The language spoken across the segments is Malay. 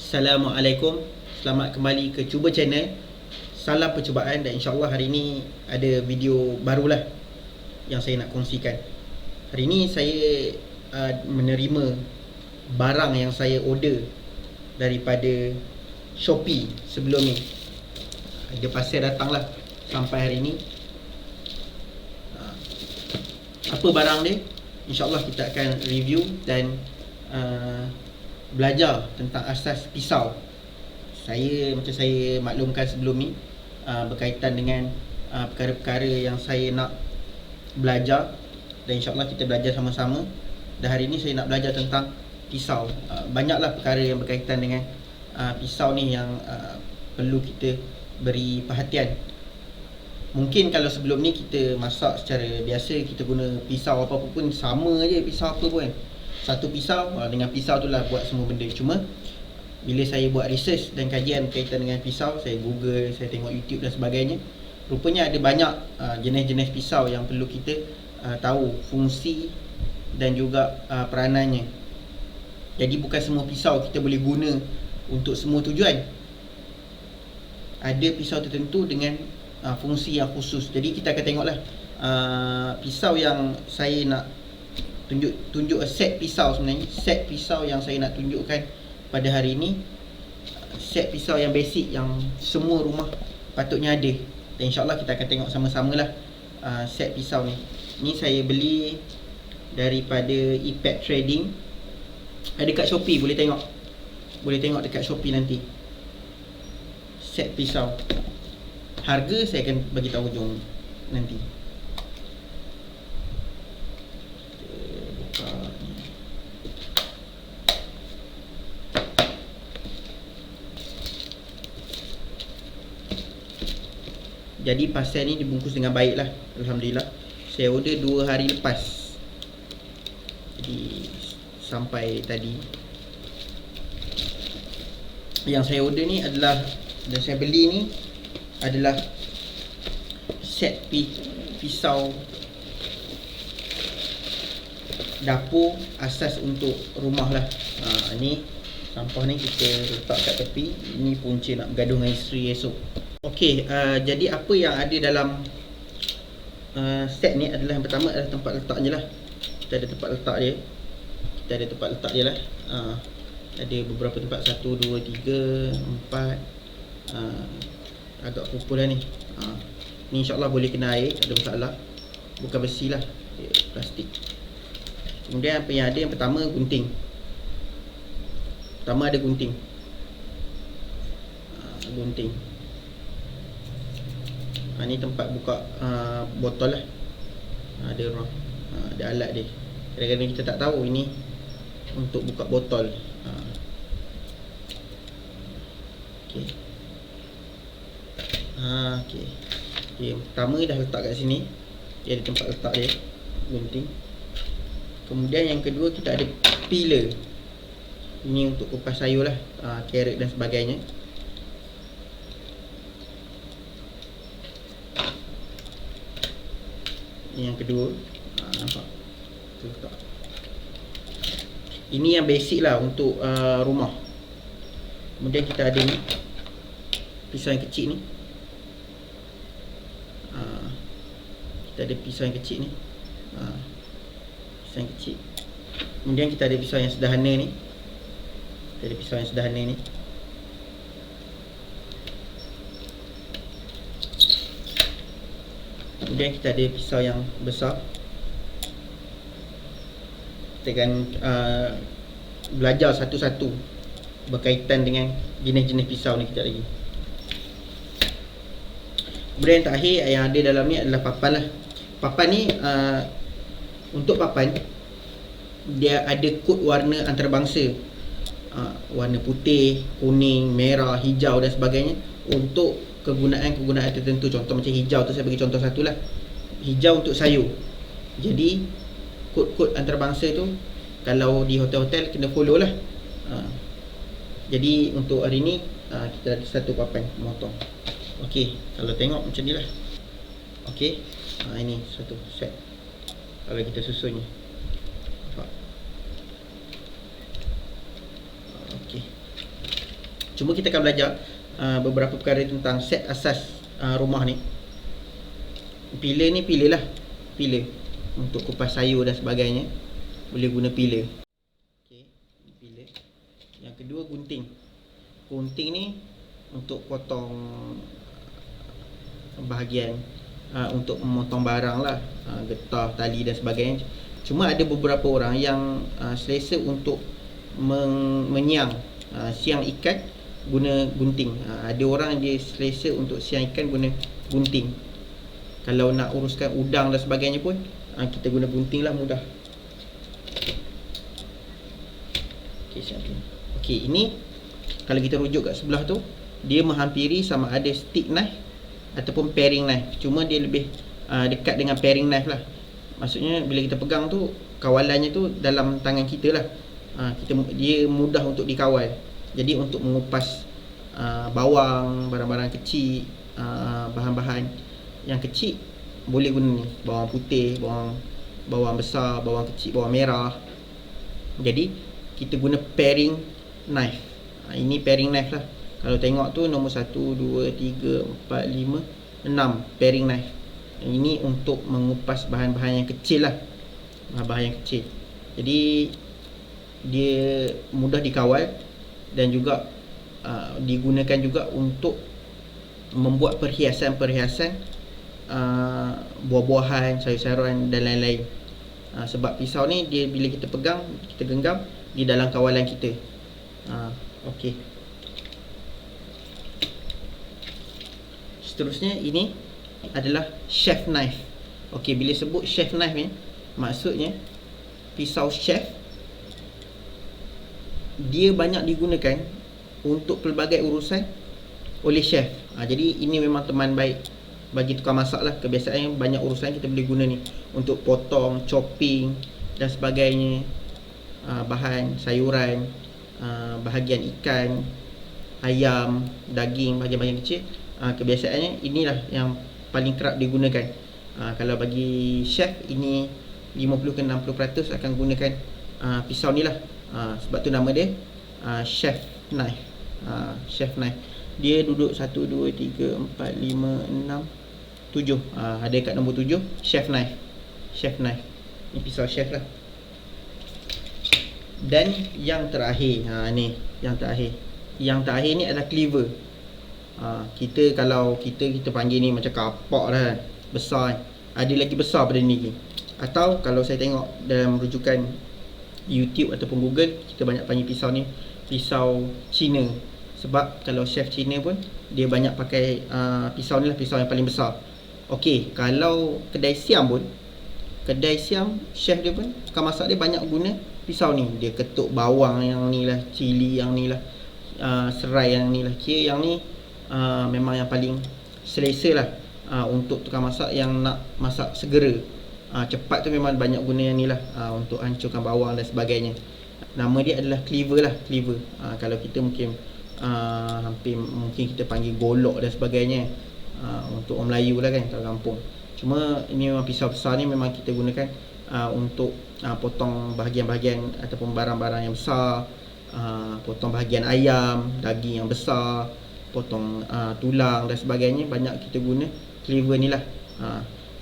Assalamualaikum. Selamat kembali ke Cuba Channel. Salam percubaan, dan insyaAllah hari ini ada video barulah yang saya nak kongsikan. Hari ini saya menerima barang yang saya order daripada Shopee sebelum ni. Dia pasal datanglah sampai hari ini. Apa barang dia? InsyaAllah kita akan review dan belajar tentang asas pisau. Macam saya maklumkan sebelum ni, berkaitan dengan perkara-perkara yang saya nak belajar, dan insyaAllah kita belajar sama-sama. Dan hari ni saya nak belajar tentang pisau. Banyaklah perkara yang berkaitan dengan pisau ni yang perlu kita beri perhatian. Mungkin kalau sebelum ni kita masak secara biasa, kita guna pisau apa-apa pun sama je, pisau apa pun kan. Satu pisau, dengan pisau tu lah buat semua benda. Cuma bila saya buat research dan kajian berkaitan dengan pisau, saya google, saya tengok YouTube dan sebagainya, rupanya ada banyak jenis-jenis pisau yang perlu kita tahu fungsi dan juga peranannya. Jadi bukan semua pisau kita boleh guna untuk semua tujuan. Ada pisau tertentu dengan fungsi yang khusus. Jadi kita akan tengoklah pisau yang saya nak tunjuk set pisau sebenarnya. Set pisau yang saya nak tunjukkan pada hari ini, set pisau yang basic yang semua rumah patutnya ada. Dan insyaAllah kita akan tengok sama-sama lah set pisau ni. Ni saya beli daripada Impact Trading. Ada dekat Shopee, boleh tengok dekat Shopee nanti. Set pisau. Harga saya akan bagi tahu hujung nanti. Jadi pasal ni dibungkus dengan baik lah, alhamdulillah. Saya order 2 hari lepas, jadi sampai tadi. Yang saya order ni adalah, dan saya beli ni adalah set pisau dapur asas untuk rumah lah. Ni sampah ni kita letak kat tepi. Ini punca nak bergaduh dengan isteri esok. Okey, jadi apa yang ada dalam set ni adalah, yang pertama adalah tempat letaknya lah. Kita ada tempat letak dia lah. Ada beberapa tempat, 1, 2, 3, 4. Agak kumpul lah ni. Ni insyaAllah boleh kena air, tak ada masalah. Bukan besi lah, plastik. Kemudian apa yang ada, yang pertama gunting. Gunting. Ni tempat buka botol lah. Ada orang, ada alat dia. Kadang-kadang kita tak tahu ini untuk buka botol. Okey. Okey. Yang pertama dah letak kat sini. Dia ada tempat letak dia, gunting. Kemudian yang kedua kita ada peeler. Ini untuk kupas sayur lah, carrot dan sebagainya. Ini yang kedua. Nampak? Ini yang basic lah untuk rumah. Kemudian kita ada ni, pisau yang kecil ni. Kita ada pisau yang kecil ni. Pisau yang kecil. Kemudian kita ada pisau yang sederhana ni. Kemudian kita ada pisau yang besar. Kita akan belajar satu-satu berkaitan dengan jenis-jenis pisau ni kejap lagi. Kemudian yang terakhir yang ada dalam ni adalah papan lah. Papan ni, untuk papan dia ada kod warna antarabangsa, warna putih, kuning, merah, hijau dan sebagainya, untuk kegunaan-kegunaan tertentu. Contoh macam hijau tu, saya bagi contoh satu lah. Hijau untuk sayur. Jadi kod-kod antarabangsa tu kalau di hotel-hotel kena follow lah. Jadi untuk hari ni kita ada satu papan memotong. Okey, kalau tengok macam ni lah. Okey, ini satu set kalau kita susunnya. Nampak? Okey. Cuma kita akan belajar beberapa perkara tentang set asas rumah ni. Pilar ni pilar untuk kupas sayur dan sebagainya, boleh guna pilar. Okey, pilar. Yang kedua, gunting. Gunting ni untuk potong bahagian untuk memotong barang lah, getah, tali dan sebagainya. Cuma ada beberapa orang yang selesa untuk menyiang siang ikan guna gunting. Ada orang dia selesa untuk siang ikan guna gunting. Kalau nak uruskan udang dan sebagainya pun kita guna gunting lah, mudah. Okey, ini kalau kita rujuk kat sebelah tu, dia menghampiri sama ada stick knife ataupun paring knife. Cuma dia lebih dekat dengan paring knife lah. Maksudnya bila kita pegang tu, kawalannya tu dalam tangan kita lah. Dia mudah untuk dikawal. Jadi untuk mengupas bawang, barang-barang kecil, bahan-bahan yang kecil, boleh guna ni. Bawang putih, bawang besar, bawang kecil, bawang merah. Jadi kita guna paring knife. Ini paring knife lah. Kalau tengok tu nombor 1, 2, 3, 4, 5, 6 paring knife. Ini untuk mengupas bahan-bahan yang kecil lah, bahan-bahan yang kecil. Jadi dia mudah dikawal dan juga digunakan juga untuk membuat perhiasan-perhiasan, buah-buahan, sayur-sayuran dan lain-lain. Sebab pisau ni dia bila kita pegang, kita genggam di dalam kawalan kita. Okey. Seterusnya ini adalah chef knife. Okey, bila sebut chef knife ni, maksudnya pisau chef dia banyak digunakan untuk pelbagai urusan oleh chef. Jadi ini memang teman baik bagi tukang masak lah. Kebiasaannya banyak urusan kita boleh guna ni untuk potong, chopping dan sebagainya, bahan sayuran, bahagian ikan, ayam, daging, bahagian-bahagian kecil. Kebiasaannya inilah yang paling kerap digunakan. Kalau bagi chef, ini 50 ke 60% akan gunakan pisau ni lah. Sebab tu nama dia chef knife. Chef knife. Dia duduk 1, 2, 3, 4, 5, 6, 7. Ada kat nombor 7, chef knife. Chef knife. Ni pisau chef lah. Dan yang terakhir, ni yang terakhir. Yang terakhir ni adalah cleaver. Kita kalau kita panggil ni macam kapak lah kan, besar kan. Ada lagi besar pada ni lagi. Atau kalau saya tengok dalam rujukan YouTube ataupun Google, kita banyak panggil pisau ni pisau Cina. Sebab kalau chef Cina pun dia banyak pakai pisau ni lah, pisau yang paling besar. Okey, kalau kedai siam pun, kedai siam chef dia pun, tukang masak dia banyak guna pisau ni. Dia ketuk bawang yang ni lah, cili yang ni lah, serai yang ni lah. Kira yang ni memang yang paling selesa lah untuk tukang masak yang nak masak segera, cepat tu memang banyak guna yang ni lah, untuk hancurkan bawang dan sebagainya. Nama dia adalah cleaver lah, cleaver. Kalau kita mungkin hampir mungkin kita panggil golok dan sebagainya, untuk orang Melayu lah kan, kalau kampung. Cuma ini memang pisau besar ni memang kita gunakan untuk potong bahagian-bahagian ataupun barang-barang yang besar, potong bahagian ayam, daging yang besar, potong tulang dan sebagainya. Banyak kita guna cleaver ni lah.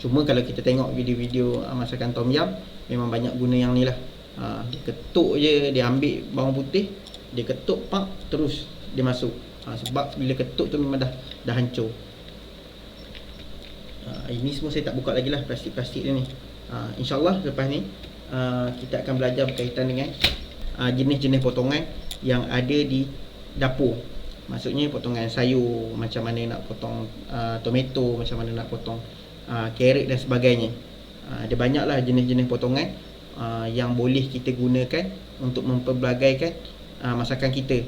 Cuma kalau kita tengok video-video masakan tom yum, memang banyak guna yang ni lah. Dia ketuk je, dia ambil bawang putih, dia ketuk, pak, terus dia masuk. Sebab bila ketuk tu memang dah hancur. Ini semua saya tak buka lagi lah, plastik-plastik dia ni. InsyaAllah lepas ni kita akan belajar berkaitan dengan jenis-jenis potongan yang ada di dapur. Maksudnya potongan sayur, macam mana nak potong tomato, macam mana nak potong carrot dan sebagainya. Ada banyaklah jenis-jenis potongan yang boleh kita gunakan untuk mempelbagaikan masakan kita.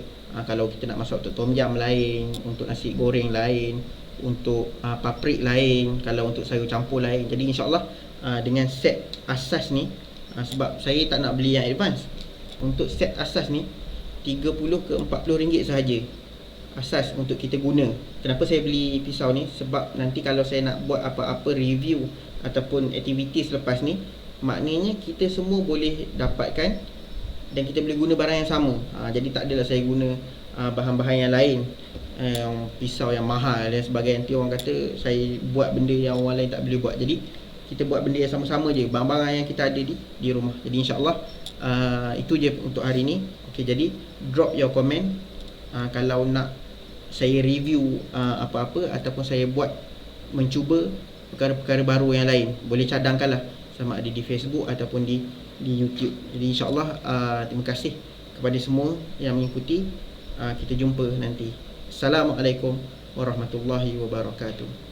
Kalau kita nak masak untuk tom yum lain, untuk nasi goreng lain, untuk paprik lain, kalau untuk sayur campur lain. Jadi insyaAllah dengan set asas ni, sebab saya tak nak beli yang advance, untuk set asas ni 30 ke 40 ringgit sahaja asas untuk kita guna. Kenapa saya beli pisau ni? Sebab nanti kalau saya nak buat apa-apa review ataupun aktiviti selepas ni, maknanya kita semua boleh dapatkan dan kita boleh guna barang yang sama. Jadi tak adalah saya guna bahan-bahan yang lain, yang pisau yang mahal dan sebagainya. Nanti orang kata saya buat benda yang orang lain tak boleh buat. Jadi kita buat benda yang sama-sama je, barang-barang yang kita ada di rumah. Jadi insyaAllah itu je untuk hari ni. Okay, jadi drop your comment kalau nak saya review apa-apa ataupun saya buat mencuba perkara-perkara baru yang lain. Boleh cadangkan lah, sama ada di Facebook ataupun di YouTube. Jadi insyaAllah terima kasih kepada semua yang mengikuti. Kita jumpa nanti. Assalamualaikum warahmatullahi wabarakatuh.